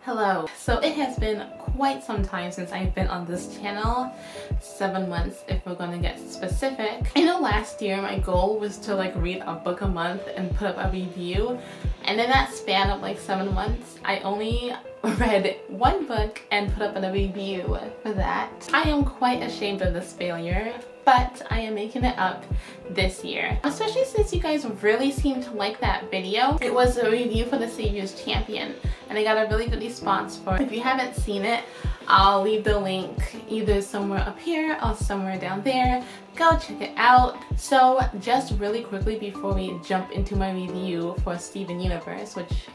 Hello. So it has been quite some time since I've been on this channel. 7 months if we're gonna get specific. I know last year my goal was to read a book a month and put up a review, and in that span of 7 months I only read one book and put up a review for that. I am quite ashamed of this failure, but I am making it up this year, especially since you guys really seem to like that video. It was a review for the Savior's Champion, and I got a really good response for it. If you haven't seen it, I'll leave the link either somewhere up here or somewhere down there. Go check it out. So just really quickly before we jump into my review for Steven Universe, which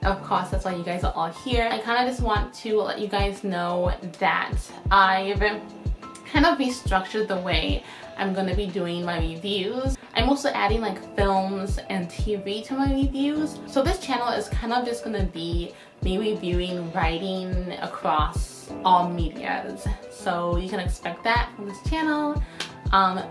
of course that's why you guys are all here, I kind of just want to let you guys know that I've kind of restructured the way I'm going to be doing my reviews. I'm also adding films and TV to my reviews. So this channel is kind of just going to be me reviewing writing across all medias. So you can expect that from this channel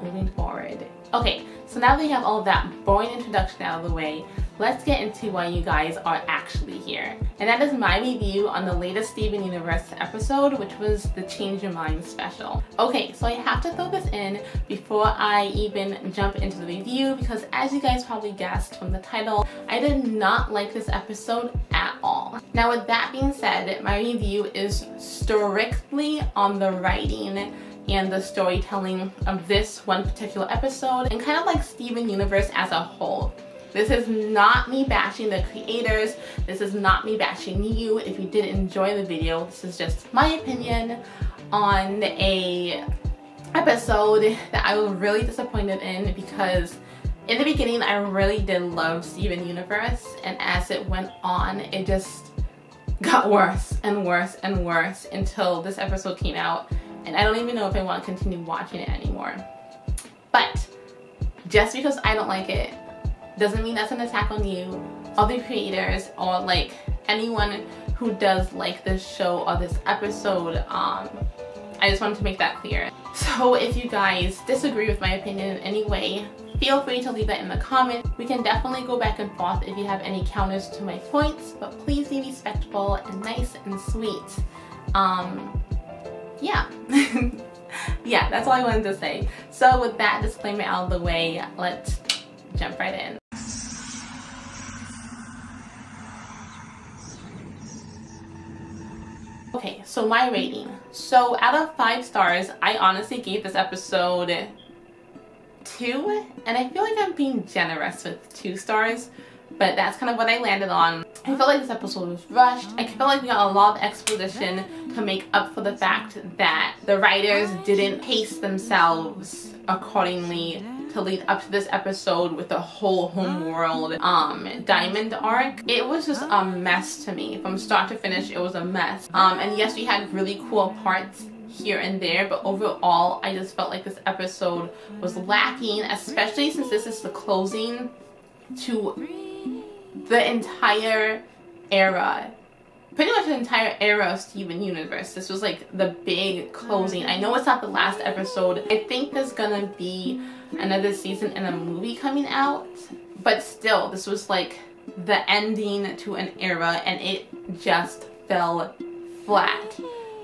moving forward. Okay, so now that we have all that boring introduction out of the way, let's get into why you guys are actually here. And that is my review on the latest Steven Universe episode, which was the Change Your Mind special. Okay, so I have to throw this in before I even jump into the review, because as you guys probably guessed from the title, I did not like this episode at all. Now with that being said, my review is strictly on the writing and the storytelling of this one particular episode, and kind of like Steven Universe as a whole. This is not me bashing the creators. This is not me bashing you if you didn't enjoy the video. This is just my opinion on a episode that I was really disappointed in, because in the beginning I really did love Steven Universe, and as it went on it just got worse and worse and worse until this episode came out, and I don't even know if I want to continue watching it anymore. But just because I don't like it doesn't mean that's an attack on you, other creators, or anyone who does like this show or this episode. I just wanted to make that clear. So if you guys disagree with my opinion in any way, feel free to leave that in the comments. We can definitely go back and forth if you have any counters to my points, but please be respectful and nice and sweet. Yeah. Yeah, that's all I wanted to say. So with that disclaimer out of the way, let's jump right in. Okay, so my rating. So out of 5 stars, I honestly gave this episode 2, and I feel like I'm being generous with 2 stars, but that's kind of what I landed on. I felt like this episode was rushed. I felt like we got a lot of exposition to make up for the fact that the writers didn't pace themselves accordingly to lead up to this episode with the whole homeworld diamond arc. It was just a mess to me. From start to finish, it was a mess. And yes, we had really cool parts here and there, but overall I just felt like this episode was lacking, especially since this is the closing to the entire era, pretty much the entire era of Steven Universe. This was the big closing. I know it's not the last episode. I think there's gonna be another season and a movie coming out, but still, this was the ending to an era, and it just fell flat.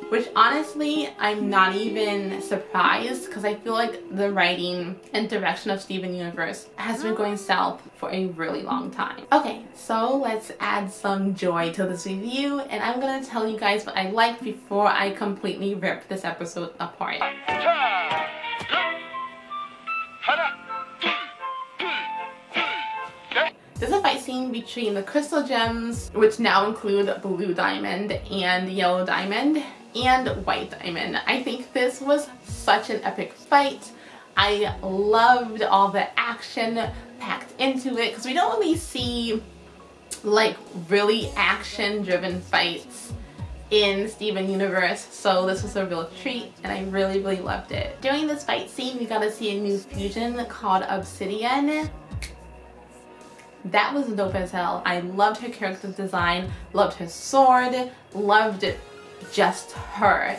Which honestly, I'm not even surprised, because I feel like the writing and direction of Steven Universe has been going south for a really long time. Okay, so let's add some joy to this review, and I'm gonna tell you guys what I liked before I completely rip this episode apart. There's a fight scene between the crystal gems, which now include blue diamond and yellow diamond and white diamond. I think this was such an epic fight. I loved all the action packed into it, because we don't really see really action-driven fights in Steven Universe, so this was a real treat, and I really loved it. During this fight scene, we got to see a new fusion called Obsidian. That was dope as hell. I loved her character design, loved her sword, loved just her.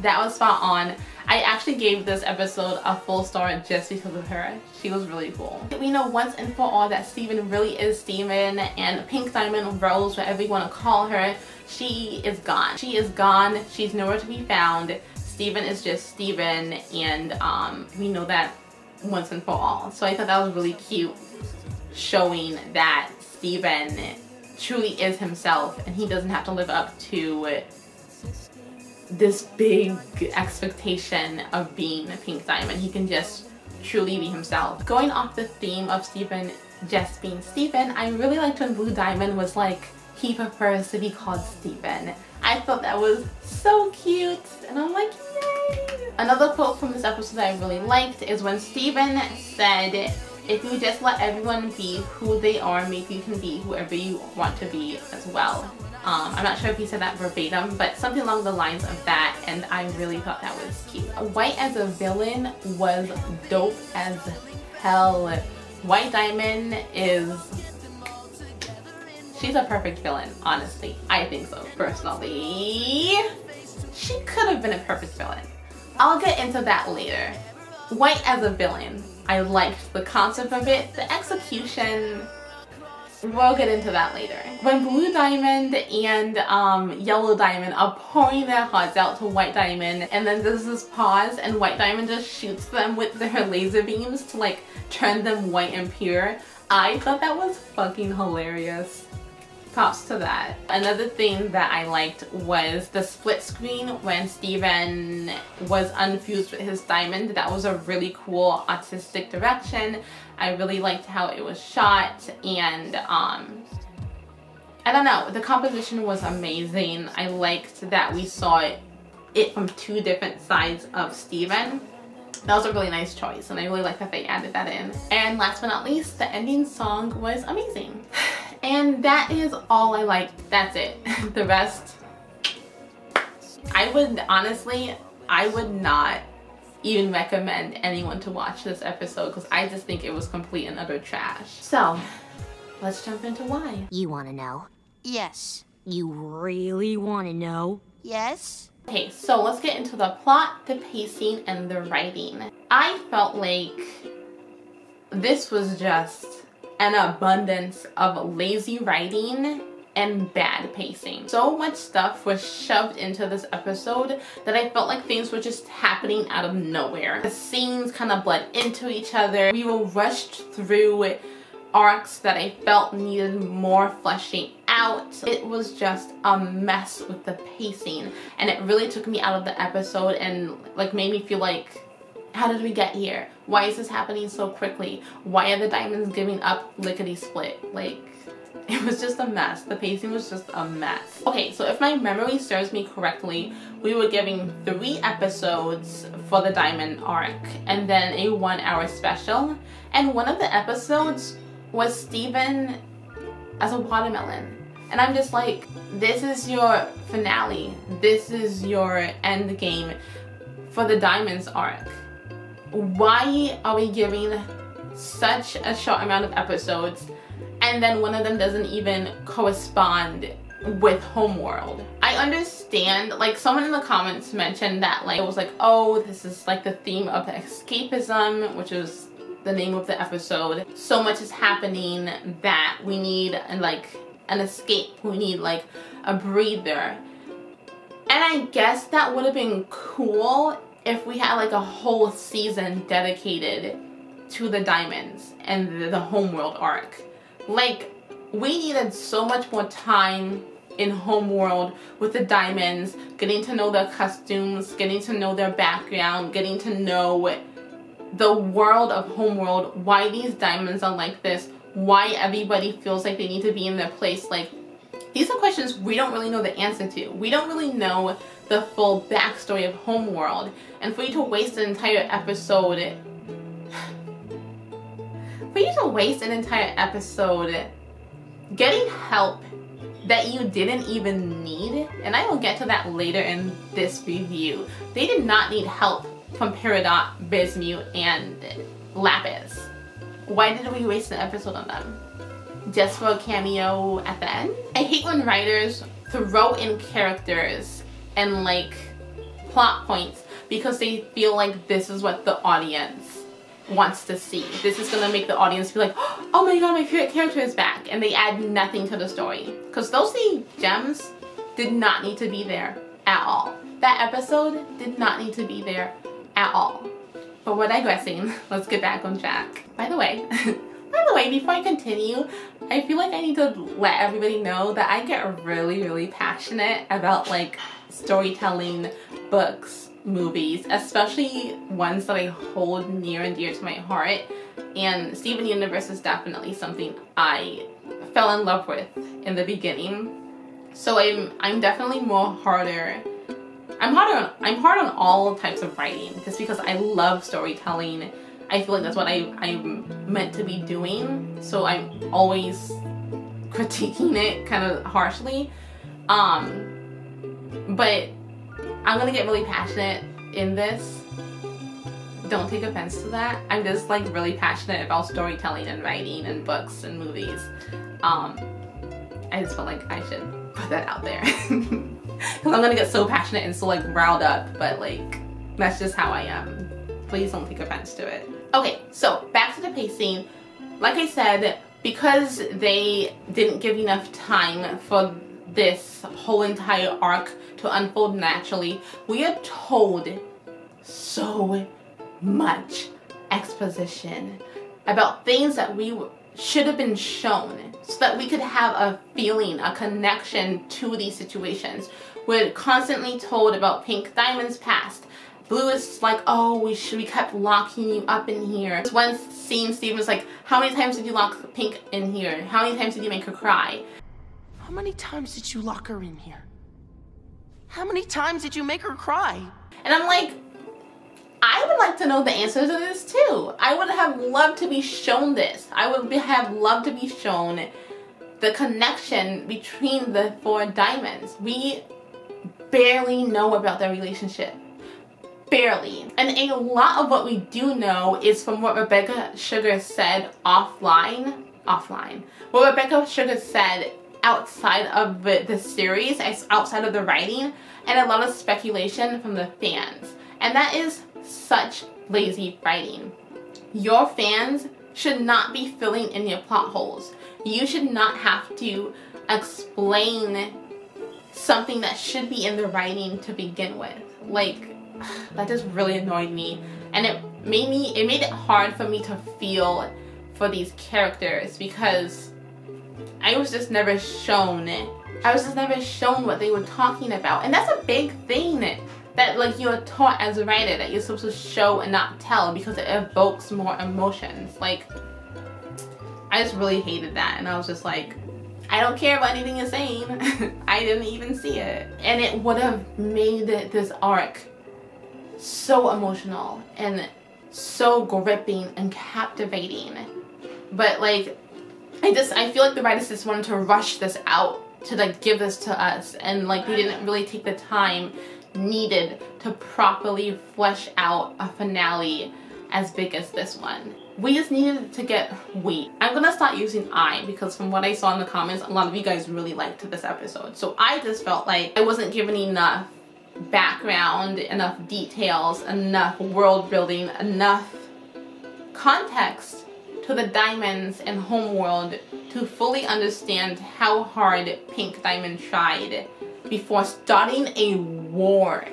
That was spot on. I actually gave this episode a full star just because of her. She was really cool. We know once and for all that Steven really is Steven, and Pink Diamond, Rose, whatever you want to call her, she is gone. She is gone. She's nowhere to be found. Steven is just Steven, and we know that once and for all. So I thought that was really cute, showing that Steven truly is himself and he doesn't have to live up to this big expectation of being a Pink Diamond. He can just truly be himself. Going off the theme of Steven just being Steven, I really liked when Blue Diamond was like, he prefers to be called Steven. I thought that was so cute, and I'm like, yay! Another quote from this episode that I really liked is when Steven said, if you just let everyone be who they are, maybe you can be whoever you want to be as well. I'm not sure if he said that verbatim, but something along the lines of that, and I really thought that was cute. White as a villain was dope as hell. White Diamond is... she's a perfect villain, honestly. I think so, personally. She could have been a perfect villain. I'll get into that later. White as a villain. I liked the concept of it. The execution... we'll get into that later. When Blue Diamond and Yellow Diamond are pouring their hearts out to White Diamond, and then there's this pause and White Diamond just shoots them with their laser beams to like turn them white and pure, I thought that was fucking hilarious. Props to that. Another thing that I liked was the split screen when Steven was unfused with his diamond. That was a really cool artistic direction. I really liked how it was shot, and I don't know, the composition was amazing. I liked that we saw it from two different sides of Steven. That was a really nice choice, and I really like that they added that in. And last but not least, the ending song was amazing. And that is all I liked. That's it. The rest, I would honestly, I would not even recommend anyone to watch this episode because I just think it was complete and utter trash. So, let's jump into why. You want to know? Yes. You really want to know? Yes? Okay, so let's get into the plot, the pacing, and the writing. I felt like this was just an abundance of lazy writing and bad pacing. So much stuff was shoved into this episode that I felt like things were just happening out of nowhere. The scenes kind of bled into each other. We were rushed through arcs that I felt needed more fleshing out. It was just a mess with the pacing, and it really took me out of the episode and like made me feel like, how did we get here? Why is this happening so quickly? Why are the diamonds giving up lickety-split? Like, it was just a mess. The pacing was just a mess. Okay, so if my memory serves me correctly, we were giving 3 episodes for the diamond arc and then a 1-hour special. And one of the episodes was Steven as a watermelon. And I'm just like, this is your finale. This is your end game for the diamonds arc. Why are we giving such a short amount of episodes and then one of them doesn't even correspond with Homeworld? I understand, like someone in the comments mentioned that like it was like, oh, this is like the theme of the escapism, which is the name of the episode. So much is happening that we need like an escape. We need like a breather. And I guess that would have been cool if we had like a whole season dedicated to the diamonds and the Homeworld arc. Like, we needed so much more time in Homeworld with the diamonds, getting to know their costumes, getting to know their background, getting to know the world of Homeworld, why these diamonds are like this, why everybody feels like they need to be in their place. Like, these are questions we don't really know the answer to. We don't really know the full backstory of Homeworld. And for you to waste an entire episode... getting help that you didn't even need, and I will get to that later in this review. They did not need help from Peridot, Bismuth, and Lapis. Why did we waste an episode on them? Just for a cameo at the end? I hate when writers throw in characters and like plot points because they feel like this is what the audience wants to see. This is gonna make the audience be like, oh my god, my favorite character is back, and they add nothing to the story. Because those 3 gems did not need to be there at all. That episode did not need to be there at all. But we're digressing. Let's get back on track. By the way, before I continue, I feel like I need to let everybody know that I get really, really passionate about like storytelling, books, movies, especially ones that I hold near and dear to my heart. And Steven Universe is definitely something I fell in love with in the beginning. So I'm definitely I'm hard on all types of writing just because I love storytelling. I feel like that's what I'm meant to be doing. So I'm always critiquing it kind of harshly. But I'm gonna get really passionate in this. Don't take offense to that. I'm just like really passionate about storytelling and writing and books and movies. I just felt like I should put that out there. Because I'm gonna get so passionate and so like riled up, but like that's just how I am. Please don't take offense to it. Okay, so back to the pacing. Like I said, because they didn't give enough time for this whole entire arc to unfold naturally, we are told so much exposition about things that we should have been shown so that we could have a feeling, a connection to these situations. We're constantly told about Pink Diamond's past. Blue is like, oh, we kept locking you up in here. There's one scene, Steven was like, how many times did you lock Pink in here? How many times did you make her cry? How many times did you lock her in here? How many times did you make her cry? And I'm like, I would like to know the answer to this too. I would have loved to be shown this. I would have loved to be shown the connection between the 4 diamonds. We barely know about their relationship. Barely. And a lot of what we do know is from what Rebaca Sugar said offline. What Rebaca Sugar said outside of the series, outside of the writing, and a lot of speculation from the fans. And that is such lazy writing. Your fans should not be filling in your plot holes. You should not have to explain something that should be in the writing to begin with. Like, that just really annoyed me, and it made it hard for me to feel for these characters because I was just never shown what they were talking about. And that's a big thing that like you're taught as a writer, that you're supposed to show and not tell because it evokes more emotions. Like, I just really hated that, and I was just like, I don't care about anything you're saying. I didn't even see it. And it would have made this arc so emotional and so gripping and captivating. But like, I feel like the writers just wanted to rush this out to like give this to us, and like they didn't really take the time needed to properly flesh out a finale as big as this one. We just needed to get weight. I'm gonna start using I because from what I saw in the comments, a lot of you guys really liked this episode. So I just felt like I wasn't given enough background, enough details, enough world building, enough context to the diamonds and homeworld to fully understand how hard Pink Diamond tried before starting a war.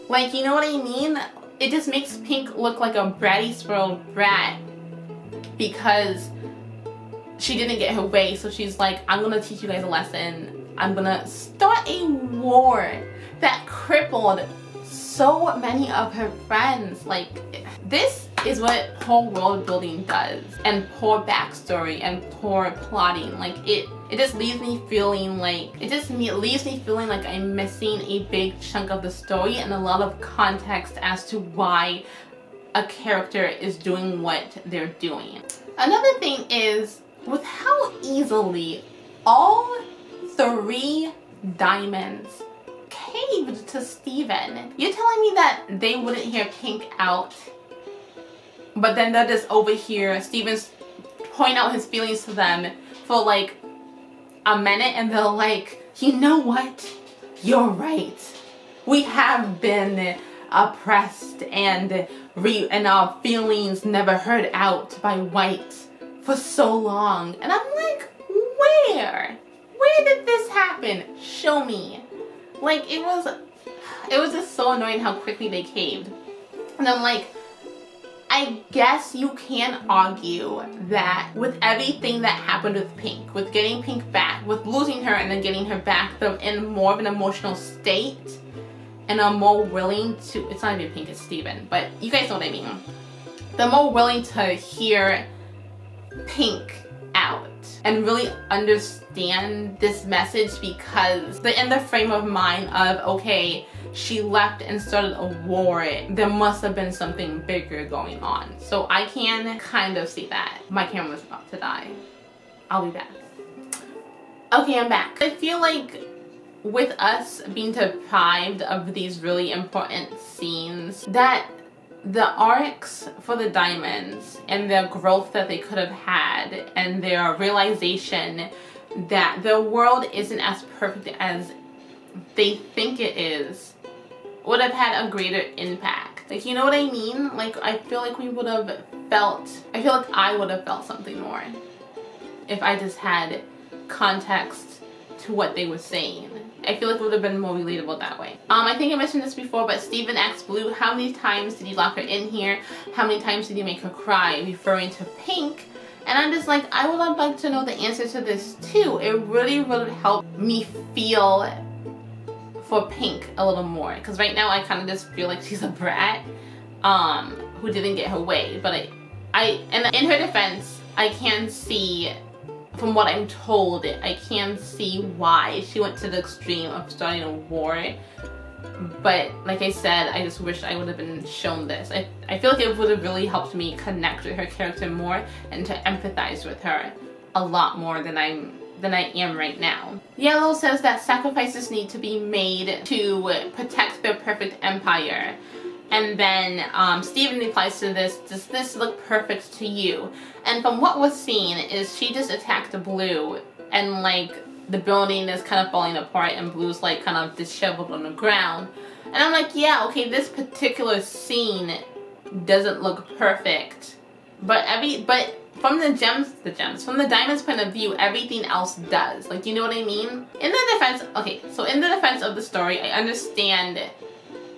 Like, you know what I mean? It just makes Pink look like a bratty spoiled brat because she didn't get her way, so she's like, I'm gonna teach you guys a lesson. I'm gonna start a war that crippled so many of her friends. Like, this is what poor world building does, and poor backstory and poor plotting. Like, it just leaves me feeling like I'm missing a big chunk of the story and a lot of context as to why a character is doing what they're doing. Another thing is with how easily all 3 diamonds caved to Steven. You're telling me that they wouldn't hear Pink out, but then they're just over here, Steven's pointing out his feelings to them for like a minute, and they're like, you know what? You're right. We have been oppressed and our feelings never heard out by white for so long. And I'm like, where? Where did this happen? Show me. Like, it was just so annoying how quickly they caved. And I'm like, I guess you can argue that with everything that happened with Pink, with getting Pink back, with losing her and then getting her back, they're in more of an emotional state and are more willing to, it's not even Pink, it's Steven, but you guys know what I mean. They're more willing to hear Pink out and really understand this message because they're in the frame of mind of, okay, she left and started a war. There must have been something bigger going on. So I can kind of see that. My camera's about to die. I'll be back. Okay, I'm back. I feel like with us being deprived of these really important scenes, that the arcs for the diamonds and their growth that they could have had and their realization that the world isn't as perfect as they think it is would have had a greater impact. Like, you know what I mean? Like, I feel like I would have felt something more if I just had context to what they were saying. I feel like it would have been more relatable that way. I think I mentioned this before, but Steven asked Blue, how many times did you lock her in here? How many times did you make her cry? Referring to Pink. And I'm just like, I would have liked to know the answer to this too. It really would have helped me feel for Pink a little more. Because right now I kind of just feel like she's a brat who didn't get her way. But and in her defense, I can see, from what I'm told, I can see why she went to the extreme of starting a war. But like I said, I just wish I would have been shown this. I feel like it would have really helped me connect with her character more and to empathize with her a lot more than I am right now. Yellow says that sacrifices need to be made to protect their perfect empire. And then Steven replies to this, does this look perfect to you? And from what was seen is she just attacked Blue and like the building is kind of falling apart and Blue's like kind of disheveled on the ground. And I'm like, yeah, okay, this particular scene doesn't look perfect. But from the diamond's point of view, everything else does. Like, you know what I mean? In the defense of the story, I understand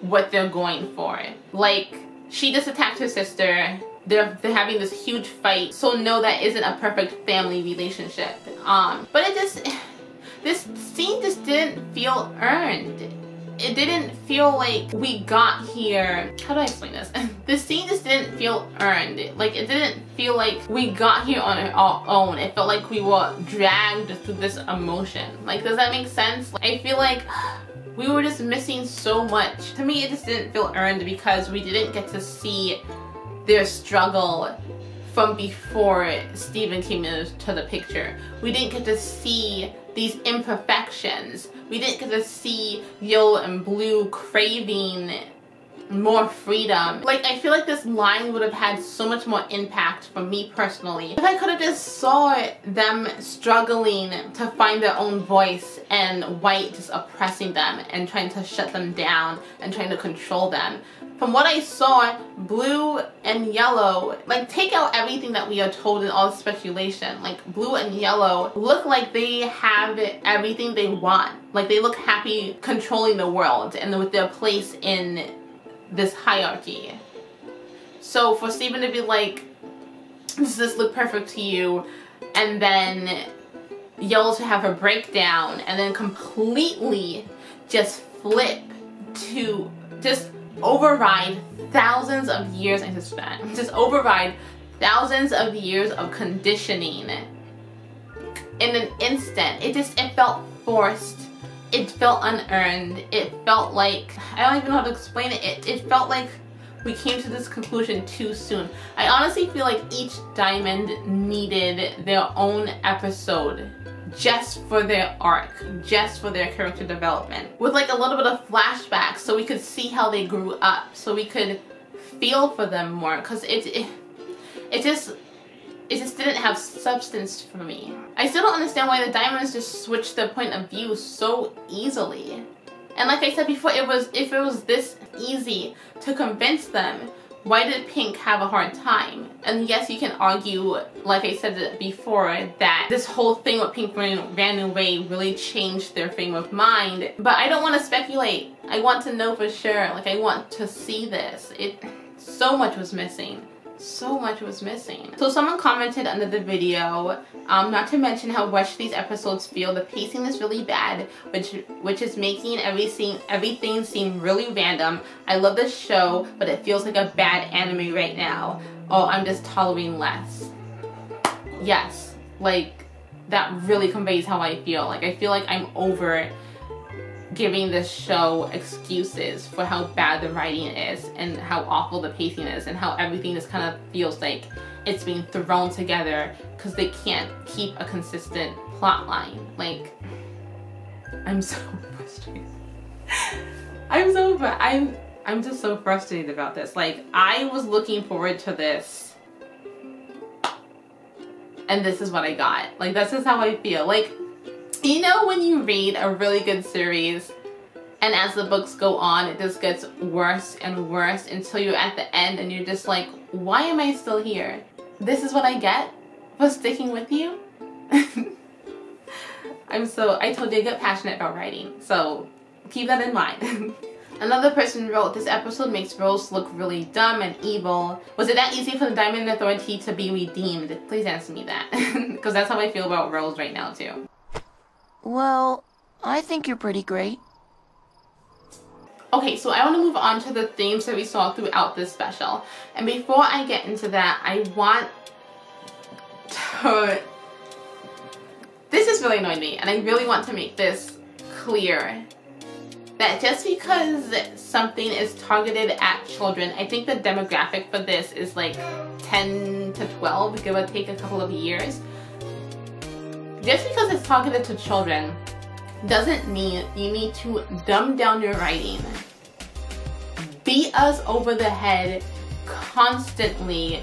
what they're going for. Like, she just attacked her sister. They're having this huge fight. So no, that isn't a perfect family relationship. But this scene just didn't feel earned. It didn't feel like we got here. How do I explain this? This scene just didn't feel earned. Like, it didn't feel like we got here on our own. It felt like we were dragged through this emotion. Like, does that make sense? I feel like we were just missing so much. To me, it just didn't feel earned because we didn't get to see their struggle from before Steven came into the picture. We didn't get to see these imperfections. We didn't get to see Yellow and Blue craving more freedom. Like, I feel like this line would have had so much more impact for me personally if I could have just saw them struggling to find their own voice and White just oppressing them and trying to shut them down and trying to control them. From what I saw, Blue and Yellow, like, take out everything that we are told in all the speculation. Like, Blue and Yellow look like they have everything they want. Like, they look happy controlling the world and with their place in this hierarchy. So for Steven to be like, does this look perfect to you? And then Yellow to have her breakdown and then completely just flip to just override thousands of years, override thousands of years of conditioning in an instant. It felt forced. It felt unearned. It felt like, I don't even know how to explain it. It felt like we came to this conclusion too soon. I honestly feel like each diamond needed their own episode just for their arc, just for their character development, with like a little bit of flashbacks so we could see how they grew up, so we could feel for them more, because it just didn't have substance for me. I still don't understand why the diamonds just switched their point of view so easily. And like I said before, if it was this easy to convince them, why did Pink have a hard time? And yes, you can argue, like I said before, that this whole thing with Pink ran away really changed their frame of mind. But I don't want to speculate. I want to know for sure. Like, I want to see this. So much was missing. So much was missing. So someone commented under the video, not to mention how rushed these episodes feel. The pacing is really bad, which is making everything seem really random. I love this show, but it feels like a bad anime right now. Oh, I'm just tolerating less. Yes, like that really conveys how I feel. Like I feel like I'm over giving this show excuses for how bad the writing is and how awful the pacing is and how everything just kind of feels like it's being thrown together because they can't keep a consistent plot line. Like, I'm so frustrated. I'm just so frustrated about this. Like, I was looking forward to this and this is what I got. Like, this is how I feel. Like, you know when you read a really good series and as the books go on, it just gets worse and worse until you're at the end and you're just like, why am I still here? This is what I get for sticking with you? I told you I get passionate about writing, so keep that in mind. Another person wrote, this episode makes Rose look really dumb and evil. Was it that easy for the Diamond Authority to be redeemed? Please answer me that, because that's how I feel about Rose right now too. Well, I think you're pretty great. Okay, so I want to move on to the themes that we saw throughout this special. And before I get into that, I want to... This has really annoyed me, and I really want to make this clear. That just because something is targeted at children, I think the demographic for this is like 10 to 12, give or take a couple of years. Just because it's targeted to children doesn't mean you need to dumb down your writing, beat us over the head constantly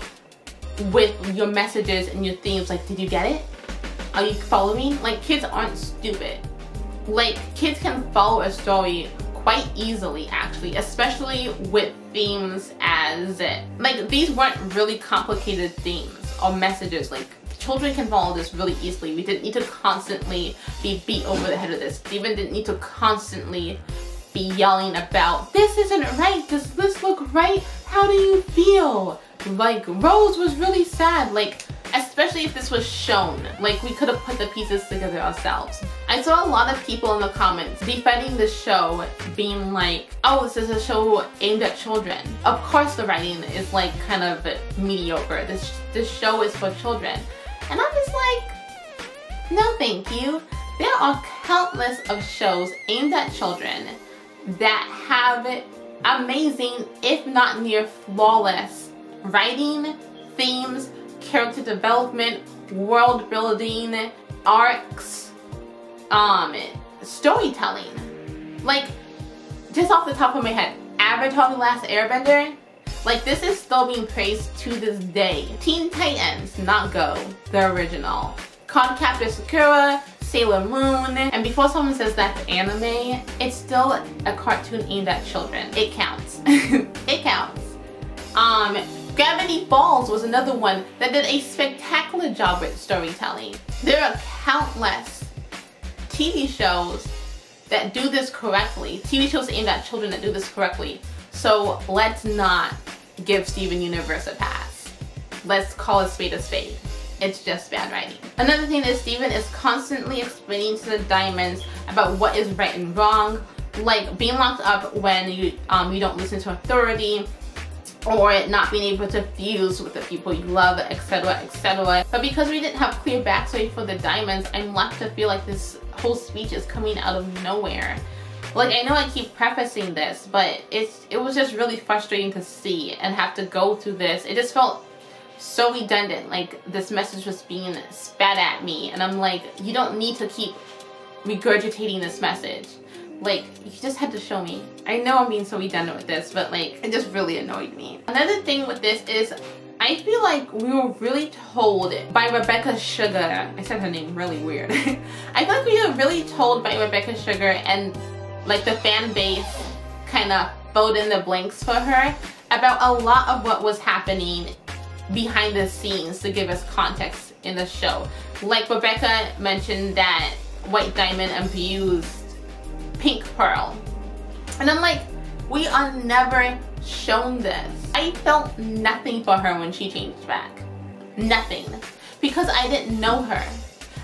with your messages and your themes. Like, did you get it? Are you following? Like, kids aren't stupid. Like, kids can follow a story quite easily, actually, especially with themes as, like, these weren't really complicated themes or messages. Like, children can follow this really easily. We didn't need to constantly be beat over the head with this. Steven didn't need to constantly be yelling about, this isn't right, does this look right? How do you feel? Like, Rose was really sad. Like, especially if this was shown, like, we could have put the pieces together ourselves. I saw a lot of people in the comments defending the show, being like, oh, this is a show aimed at children. Of course the writing is like kind of mediocre. This show is for children. And I'm just like, no thank you. There are countless of shows aimed at children that have amazing, if not near flawless, writing, themes, character development, world building, arcs, storytelling. Like, just off the top of my head, Avatar: The Last Airbender, like, this is still being praised to this day. Teen Titans, not Go, the original. Cardcaptor Sakura, Sailor Moon, and before someone says that's anime, it's still a cartoon aimed at children. It counts. It counts. Gravity Falls was another one that did a spectacular job with storytelling. There are countless TV shows that do this correctly. TV shows aimed at children that do this correctly. So let's not give Steven Universe a pass. Let's call a spade a spade. It's just bad writing. Another thing is Steven is constantly explaining to the Diamonds about what is right and wrong, like being locked up when you don't listen to authority, or not being able to fuse with the people you love, etc, etc. But because we didn't have clear backstory for the Diamonds, I'm left to feel like this whole speech is coming out of nowhere. Like, I know I keep prefacing this, but it was just really frustrating to see and have to go through this. It just felt so redundant, like this message was being spat at me, and I'm like, you don't need to keep regurgitating this message. Like, you just had to show me. I know I'm being so redundant with this, but like, it just really annoyed me. Another thing with this is, I feel like we were really told by Rebaca Sugar, I said her name really weird. I feel like we were really told by Rebaca Sugar and like the fan base kind of filled in the blanks for her about a lot of what was happening behind the scenes to give us context in the show. Like Rebaca mentioned that White Diamond abused Pink Pearl. And I'm like, we are never shown this. I felt nothing for her when she changed back. Nothing. Because I didn't know her.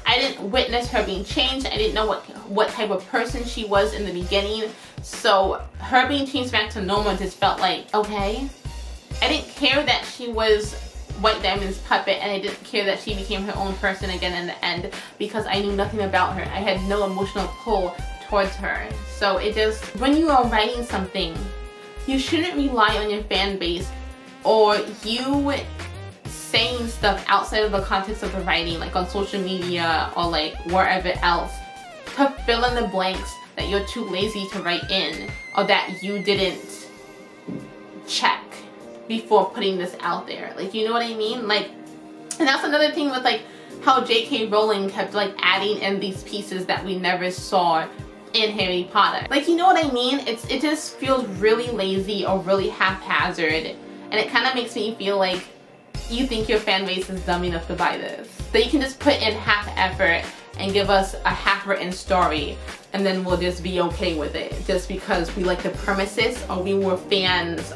I didn't witness her being changed. I didn't know what type of person she was in the beginning. So her being changed back to normal just felt like, okay. I didn't care that she was White Diamond's puppet, and I didn't care that she became her own person again in the end because I knew nothing about her. I had no emotional pull towards her. So it just, when you are writing something, you shouldn't rely on your fan base or you saying stuff outside of the context of the writing, like on social media or like wherever else, to fill in the blanks that you're too lazy to write in or that you didn't check before putting this out there. Like, you know what I mean? Like, and that's another thing with like how J.K. Rowling kept like adding in these pieces that we never saw in Harry Potter. Like, you know what I mean? It just feels really lazy or really haphazard, and it kind of makes me feel like you think your fan base is dumb enough to buy this. That you can just put in half effort and give us a half-written story, and then we'll just be okay with it just because we like the premises or we were fans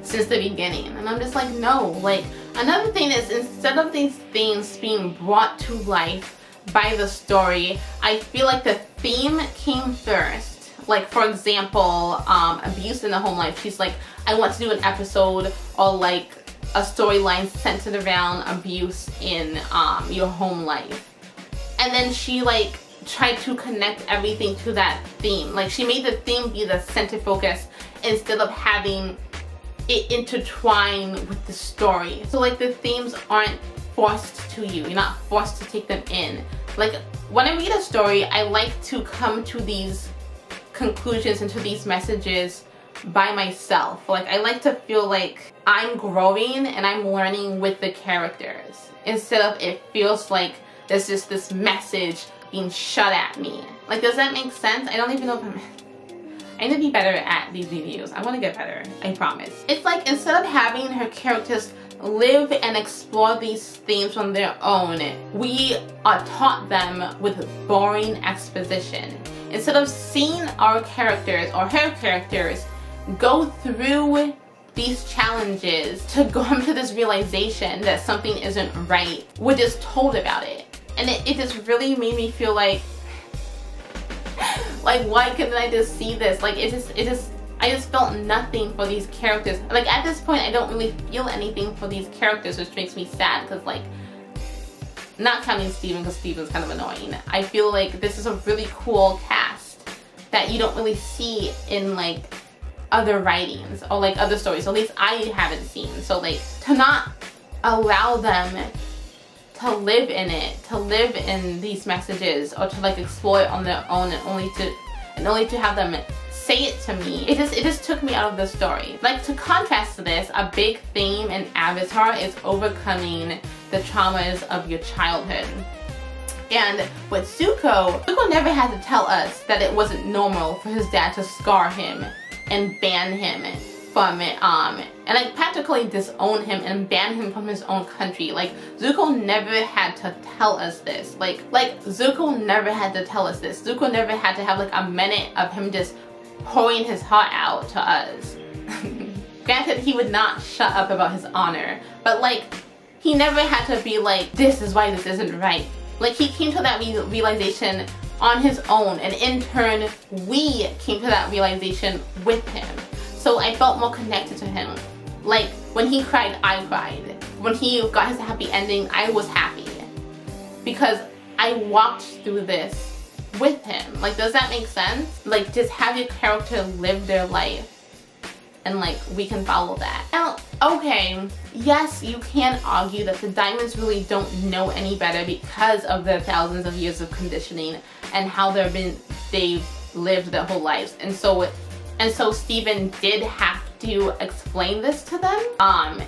since the beginning. And I'm just like, no. Like, another thing is, instead of these things being brought to life by the story, I feel like the theme came first. Like, for example, abuse in the home life. She's like, I want to do an episode or like a storyline centered around abuse in your home life. And then she like tried to connect everything to that theme. Like, she made the theme be the center focus instead of having it intertwine with the story. So like the themes aren't forced to you. You're not forced to take them in. Like, when I read a story, I like to come to these conclusions and to these messages by myself. Like, I like to feel like I'm growing and I'm learning with the characters instead of it feels like there's just this message being shot at me. Like, does that make sense? I don't even know if I need to be better at these reviews. I want to get better, I promise. It's like, instead of having her characters live and explore these themes on their own, we are taught them with boring exposition. Instead of seeing our characters or her characters go through these challenges to come to this realization that something isn't right, we're just told about it. And it just really made me feel like why couldn't I just see this? Like, I just felt nothing for these characters. Like, at this point, I don't really feel anything for these characters, which makes me sad because, like, not counting Steven because Steven's kind of annoying, I feel like this is a really cool cast that you don't really see in, like, other writings or, like, other stories. At least I haven't seen. So, like, to not allow them to live in it, to live in these messages, or to like explore it on their own, and only to have them say it to me, it just took me out of the story. Like, to contrast to this, a big theme in Avatar is overcoming the traumas of your childhood. And with Zuko never had to tell us that it wasn't normal for his dad to scar him and ban him from it, and like practically disown him and ban him from his own country. Like, Zuko never had to tell us this. Like Zuko never had to tell us this. Zuko never had to have like a minute of him just pouring his heart out to us. Granted, he would not shut up about his honor, but like, he never had to be like, this is why this isn't right. Like, he came to that realization on his own, and in turn, we came to that realization with him. So I felt more connected to him. Like, when he cried, I cried. When he got his happy ending, I was happy. Because I walked through this with him. Like, does that make sense? Like, just have your character live their life, and like, we can follow that. Now, okay, yes, you can argue that the Diamonds really don't know any better because of their thousands of years of conditioning and how they've lived their whole lives. And so Steven did have to explain this to them.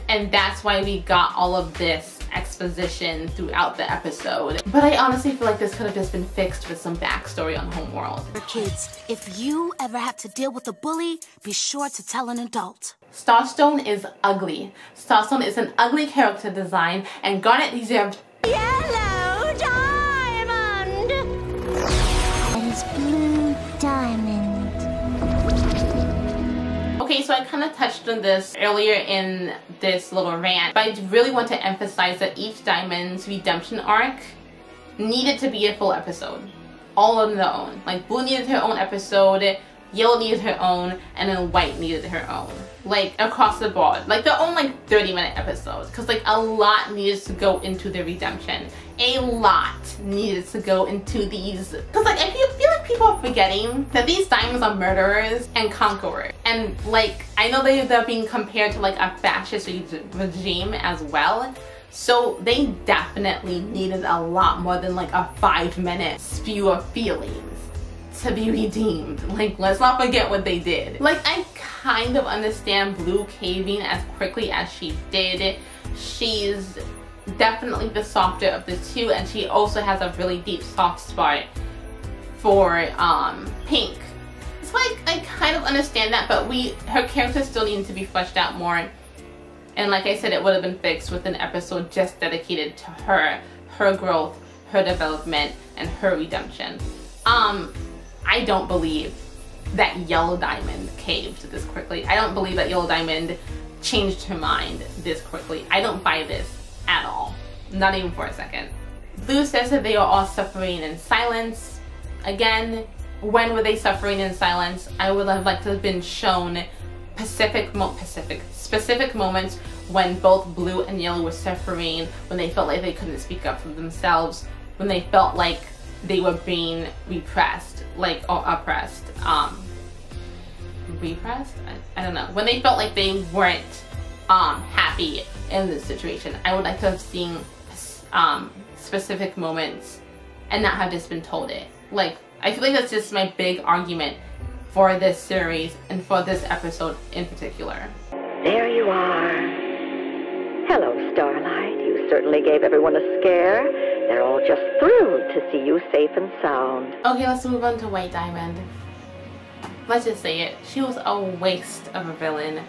And that's why we got all of this exposition throughout the episode. But I honestly feel like this could have just been fixed with some backstory on Homeworld. Kids, if you ever have to deal with a bully, be sure to tell an adult. Starstone is ugly. Starstone is an ugly character design, and Garnet deserved Yellow diamond! And blue diamond. Okay, so I kind of touched on this earlier in this little rant, but I really want to emphasize that each diamond's redemption arc needed to be a full episode. All on their own. Like, blue needed her own episode, yellow needed her own, and then white needed her own. Like, across the board. Like, their own, like, 30-minute episodes. Because, like, a lot needed to go into the redemption. A lot needed to go into these. Because, like, I feel like people are forgetting that these diamonds are murderers and conquerors. And, like, I know they're being compared to, like, a fascist regime as well. So they definitely needed a lot more than, like, a 5-minute spew of feelings to be redeemed. Like, let's not forget what they did. Like, I kind of understand Blue caving as quickly as she did. She's definitely the softer of the two, and she also has a really deep soft spot for Pink. So I kind of understand that, but her character still needs to be fleshed out more. And like I said, it would have been fixed with an episode just dedicated to her growth, her development, and her redemption. I don't believe that Yellow Diamond caved this quickly. I don't believe that Yellow Diamond changed her mind this quickly. I don't buy this at all. Not even for a second. Blue says that they are all suffering in silence. Again, when were they suffering in silence? I would have liked to have been shown specific moments when both Blue and Yellow were suffering, when they felt like they couldn't speak up for themselves, when they felt like they were being repressed, like, or oppressed, repressed? I don't know. When they felt like they weren't happy in this situation. I would like to have seen specific moments and not have just been told it. Like, I feel like that's just my big argument for this series and for this episode in particular. There you are. Hello, Starlight. You certainly gave everyone a scare. They're all just thrilled to see you safe and sound. Okay, let's move on to White Diamond. Let's just say it. She was a waste of a villain.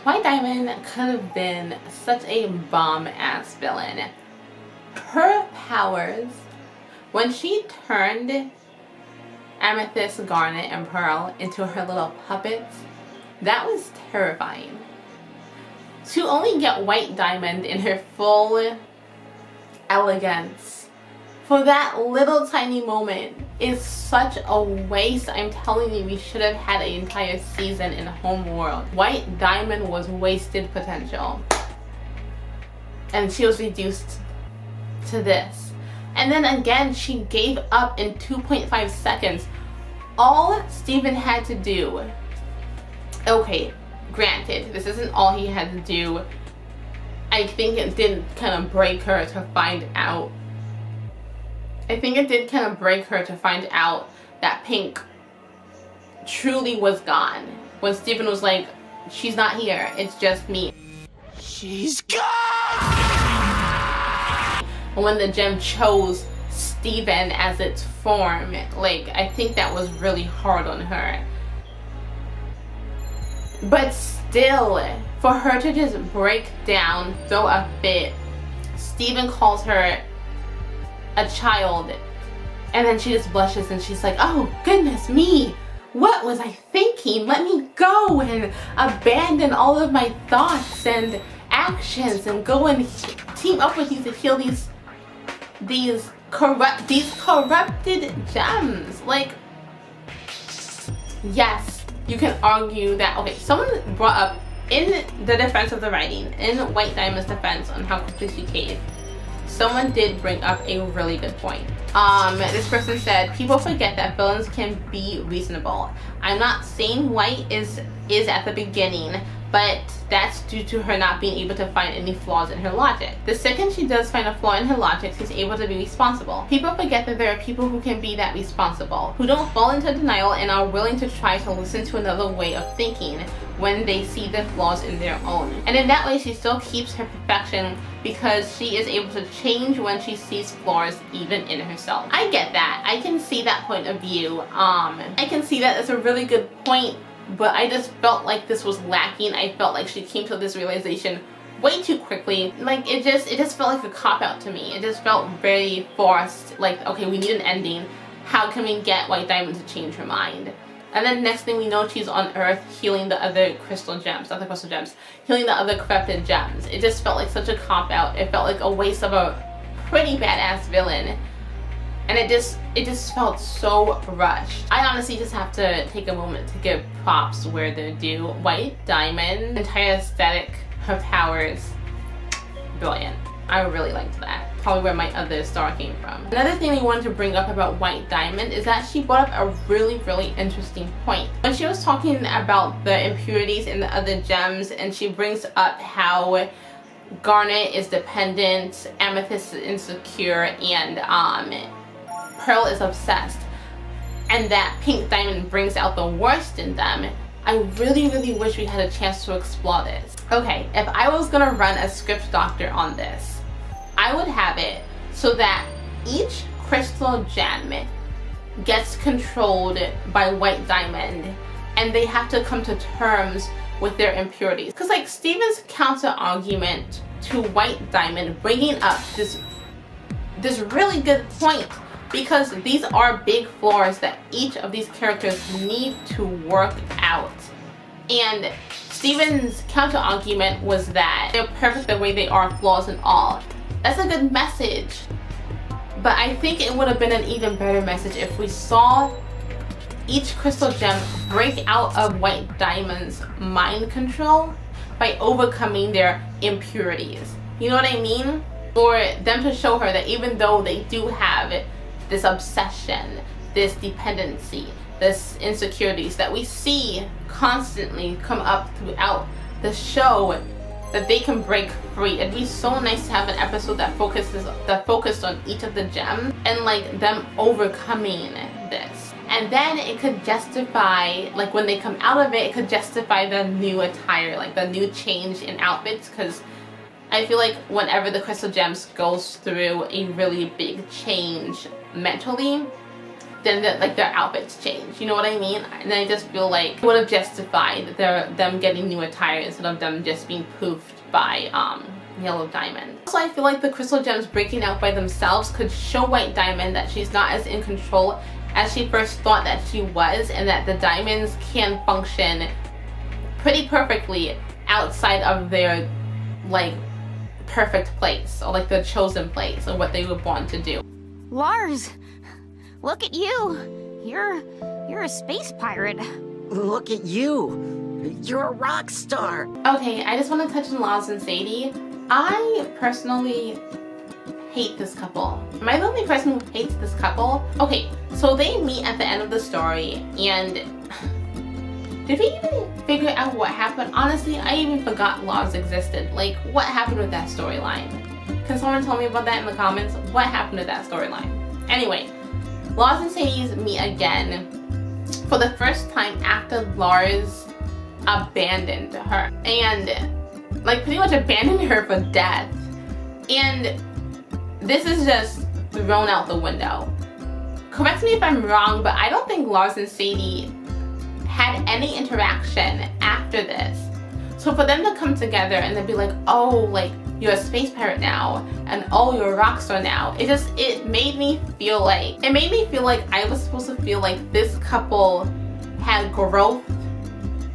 White Diamond could have been such a bomb-ass villain. Her powers, when she turned Amethyst, Garnet, and Pearl into her little puppets, that was terrifying. To only get White Diamond in her full elegance for that little tiny moment is such a waste. I'm telling you, we should have had an entire season in Homeworld. White Diamond was wasted potential. And she was reduced to this. And then again, she gave up in 2.5 seconds. All Steven had to do, okay, granted, this isn't all he had to do. I think it did kind of break her to find out. I think it did kind of break her to find out that Pink truly was gone. When Steven was like, she's not here, it's just me. She's gone! When the gem chose Steven as its form, like, I think that was really hard on her. But still, for her to just break down, throw a fit, Steven calls her a child, and then she just blushes and she's like, oh goodness me, what was I thinking? Let me go and abandon all of my thoughts and actions and go and team up with you to heal these corrupted gems. Like, yes, you can argue that, okay, someone brought up in the defense of the writing, in White Diamond's defense on how quickly she caved, someone did bring up a really good point. This person said, people forget that villains can be reasonable. I'm not saying White is at the beginning, but that's due to her not being able to find any flaws in her logic. The second she does find a flaw in her logic, she's able to be responsible. People forget that there are people who can be that responsible, who don't fall into denial and are willing to try to listen to another way of thinking when they see the flaws in their own. And in that way, she still keeps her perfection because she is able to change when she sees flaws even in herself. I get that. I can see that point of view. I can see that as a really good point, but I just felt like this was lacking. I felt like she came to this realization way too quickly. Like it just felt like a cop-out to me. It just felt very forced. Like, okay, we need an ending. How can we get White Diamond to change her mind? And then next thing we know, she's on Earth healing the other crystal gems, not the crystal gems, healing the other corrupted gems. It just felt like such a cop-out. It felt like a waste of a pretty badass villain. And it just felt so rushed. I honestly just have to take a moment to give props where they're due. White Diamond, entire aesthetic, her powers, brilliant. I really liked that. Probably where my other star came from. Another thing we wanted to bring up about White Diamond is that she brought up a really interesting point. When she was talking about the impurities in the other gems, and she brings up how Garnet is dependent, Amethyst is insecure, and Pearl is obsessed, and that Pink Diamond brings out the worst in them. I really wish we had a chance to explore this. Okay, if I was gonna run a script doctor on this, I would have it so that each crystal gem gets controlled by White Diamond and they have to come to terms with their impurities. Because like Steven's counter argument to White Diamond bringing up this really good point, because these are big flaws that each of these characters need to work out. And Steven's counter argument was that they're perfect the way they are, flaws and all. That's a good message. But I think it would have been an even better message if we saw each crystal gem break out of White Diamond's mind control by overcoming their impurities. You know what I mean? For them to show her that even though they do have this obsession, this dependency, this insecurities that we see constantly come up throughout the show, that they can break free. It'd be so nice to have an episode that focused on each of the gems and like them overcoming this. And then it could justify, like when they come out of it, it could justify the new attire, like the new change in outfits, because I feel like whenever the crystal gems goes through a really big change mentally, then their outfits change. You know what I mean? And I just feel like it would have justified them getting new attire instead of them just being poofed by Yellow Diamond. Also, I feel like the crystal gems breaking out by themselves could show White Diamond that she's not as in control as she first thought that she was, and that the diamonds can function pretty perfectly outside of their like perfect place, or like the chosen place, or what they were born to do. Lars, look at you. You're a space pirate. Look at you. You're a rock star. Okay, I just want to touch on Lars and Sadie. I personally hate this couple. Am I the only person who hates this couple? Okay, so they meet at the end of the story, and did we even figure out what happened? Honestly, I even forgot Lars existed. Like, what happened with that storyline? Can someone tell me about that in the comments? What happened to that storyline? Anyway, Lars and Sadie meet again for the first time after Lars abandoned her. And like pretty much abandoned her for death. And this is just thrown out the window. Correct me if I'm wrong, but I don't think Lars and Sadie had any interaction after this. So for them to come together and then be like, oh, like, you're a space pirate now, and oh, you're a rock star now, it made me feel like I was supposed to feel like this couple had growth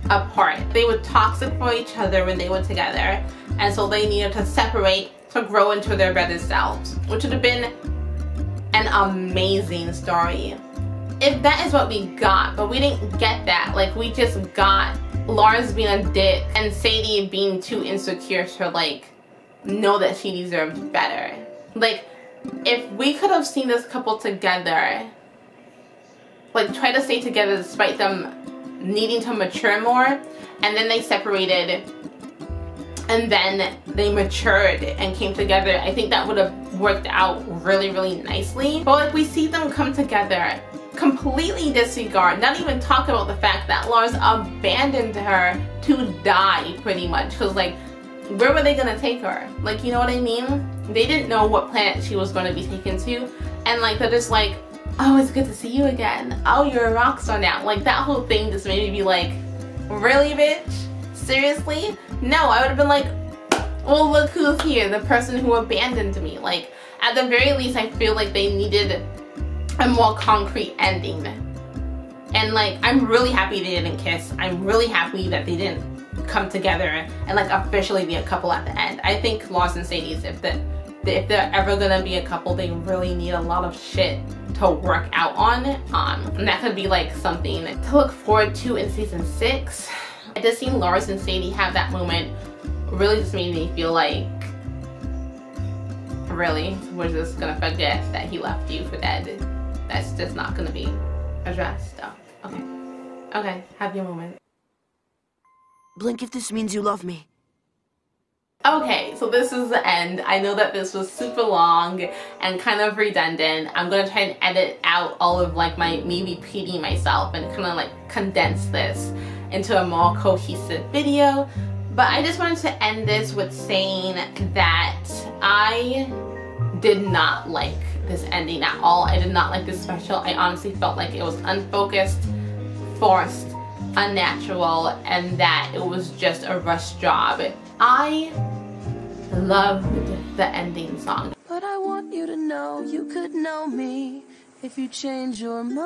apart. They were toxic for each other when they were together, and so they needed to separate to grow into their better selves, which would have been an amazing story if that is what we got. But we didn't get that. Like, we just got Lars being a dick and Sadie being too insecure to like know that she deserved better. Like, if we could have seen this couple together, like try to stay together despite them needing to mature more, and then they separated, and then they matured and came together. I think that would have worked out really, really nicely. But like, we see them come together, completely disregard, not even talk about the fact that Lars abandoned her to die, pretty much. Because like, where were they gonna take her? Like, you know what I mean? They didn't know what planet she was gonna be taken to, and like, they're just like, oh, it's good to see you again. Oh, you're a rock star now. Like, that whole thing just made me be like, really, bitch? Seriously? No, I would have been like, well, look who's here, the person who abandoned me. Like, at the very least, I feel like they needed a more concrete ending. And like, I'm really happy they didn't kiss. I'm really happy that they didn't come together and like officially be a couple at the end. I think Lars and Sadie's, if they're ever gonna be a couple, they really need a lot of shit to work out on. And that could be like something to look forward to in season 6. Just seeing Lars and Sadie have that moment really just made me feel like, really, we're just gonna forget that he left you for dead? That's just not gonna be addressed. Oh, okay. Okay, have your moment. Blink if this means you love me. Okay, so this is the end. I know that this was super long and kind of redundant. I'm gonna try and edit out all of like me repeating myself and kind of like condense this into a more cohesive video. But I just wanted to end this with saying that I did not like this ending at all. I did not like this special. I honestly felt like it was unfocused, forced, unnatural, and that it was just a rush job. I loved the ending song. But I want you to know you could know me if you change your mind.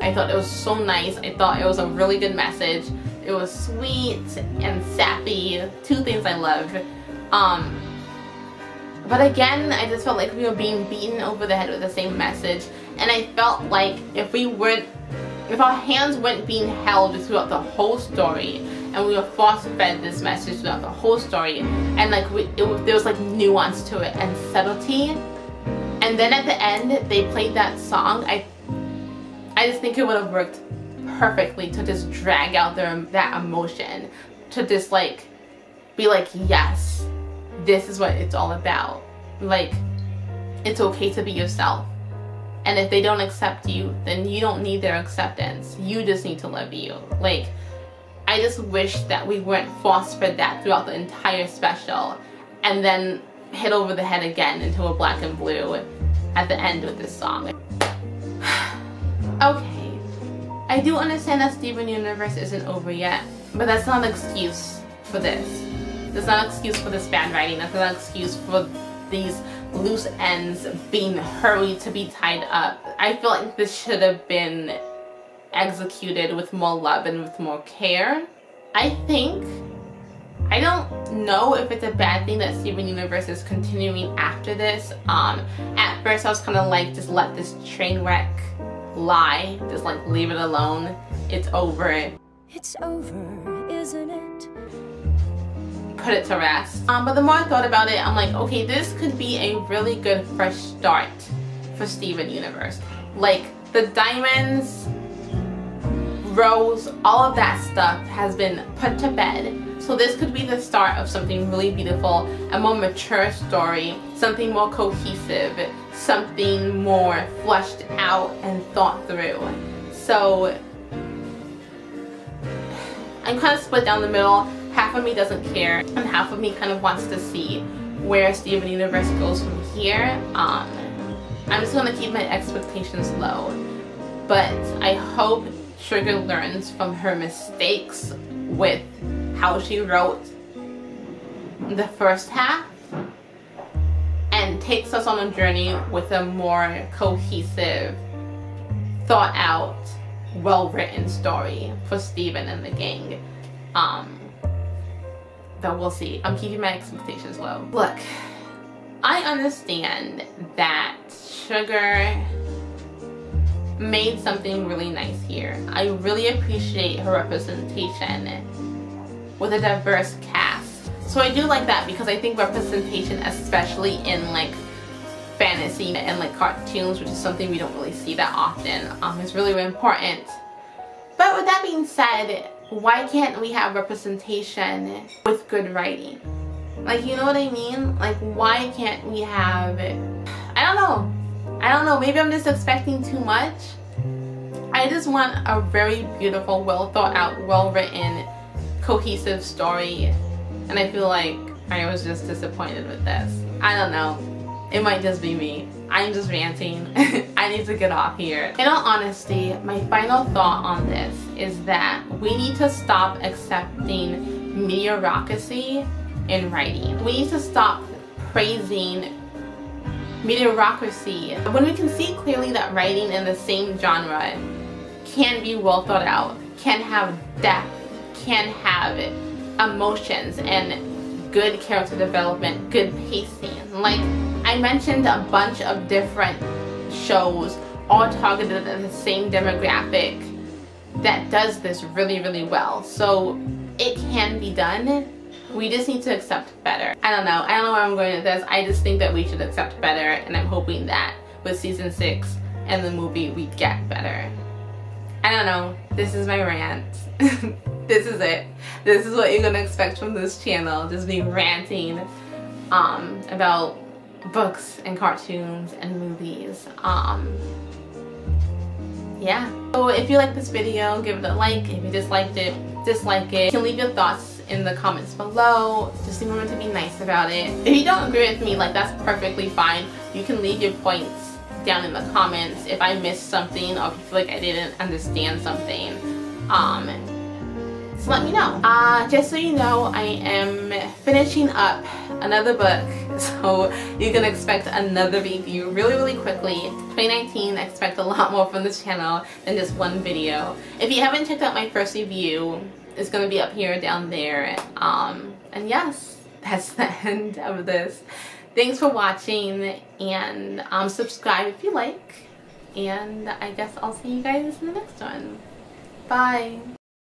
I thought it was so nice. I thought it was a really good message. It was sweet and sappy. 2 things I loved. But again, I just felt like we were being beaten over the head with the same message. And I felt like if our hands weren't being held throughout the whole story, and we were force-fed this message throughout the whole story, and like there was like nuance to it and subtlety, and then at the end they played that song, I just think it would have worked perfectly to just drag out that emotion, to just like be like, yes, this is what it's all about. Like, it's okay to be yourself. And if they don't accept you, then you don't need their acceptance. You just need to love you. Like, I just wish that we weren't force-fed that throughout the entire special and then hit over the head again into a black and blue at the end with this song. Okay, I do understand that Steven Universe isn't over yet, but that's not an excuse for this. That's not an excuse for this bad writing. That's not an excuse for these loose ends being hurried to be tied up. I feel like this should have been executed with more love and with more care. I don't know if it's a bad thing that Steven Universe is continuing after this. At first I was kind of like, just let this train wreck lie. Just like leave it alone. It's over. It's over, isn't it? Put it to rest. But the more I thought about it, I'm like, okay, this could be a really good fresh start for Steven Universe. Like, the diamonds, rose, all of that stuff has been put to bed. So this could be the start of something really beautiful, a more mature story, something more cohesive, something more fleshed out and thought through. So I'm kind of split down the middle. Half of me doesn't care, and half of me kind of wants to see where Steven Universe goes from here. I'm just gonna keep my expectations low, but I hope Sugar learns from her mistakes with how she wrote the first half and takes us on a journey with a more cohesive, thought out, well-written story for Steven and the gang. But we'll see. I'm keeping my expectations low. Look, I understand that Sugar made something really nice here. I really appreciate her representation with a diverse cast. So I do like that, because I think representation, especially in like fantasy and like cartoons, which is something we don't really see that often, is really, really important. But with that being said, why can't we have representation with good writing? Like, you know what I mean? Like, why can't we have it? I don't know, maybe I'm just expecting too much. I just want a very beautiful, well thought out, well written, cohesive story, and I feel like I was just disappointed with this. I don't know, it might just be me. I'm just ranting. I need to get off here. In all honesty, my final thought on this is that we need to stop accepting mediocrity in writing. We need to stop praising mediocrity when we can see clearly that writing in the same genre can be well thought out, can have depth, can have emotions and good character development, good pacing. Like I mentioned, a bunch of different shows all targeted at the same demographic that does this really, really well. So it can be done. We just need to accept better. I don't know where I'm going with this. I just think that we should accept better, and I'm hoping that with season 6 and the movie we get better. I don't know. This is my rant. This is it. This is what you're gonna expect from this channel. Just me ranting about books and cartoons and movies. Yeah. So if you like this video, give it a like. If you disliked it, dislike it. You can leave your thoughts in the comments below. Just remember to be nice about it. If you don't agree with me, like, that's perfectly fine. You can leave your points down in the comments if I missed something or if you feel like I didn't understand something. So let me know. Just so you know, I am finishing up another book, so you can expect another review really, really quickly. 2019, expect a lot more from this channel than just one video. If you haven't checked out my first review, it's gonna be up here, down there. And yes, that's the end of this. Thanks for watching, and subscribe if you like. And I guess I'll see you guys in the next one. Bye.